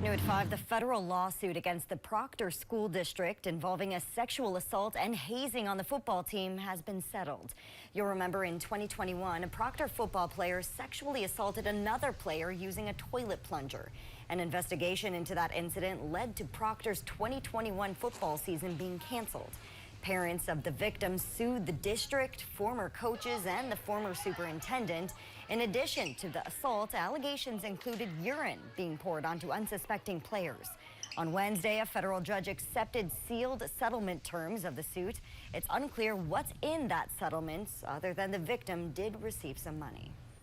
new at 5, the federal lawsuit against the Proctor School District involving a sexual assault and hazing on the football team has been settled. You'll remember in 2021, a Proctor football player sexually assaulted another player using a toilet plunger. An investigation into that incident led to Proctor's 2021 football season being canceled. Parents of the victims sued the district, former coaches, and the former superintendent. In addition to the assault, allegations included urine being poured onto unsuspecting players. On Wednesday, a federal judge accepted sealed settlement terms of the suit. It's unclear what's in that settlement, other than the victim did receive some money.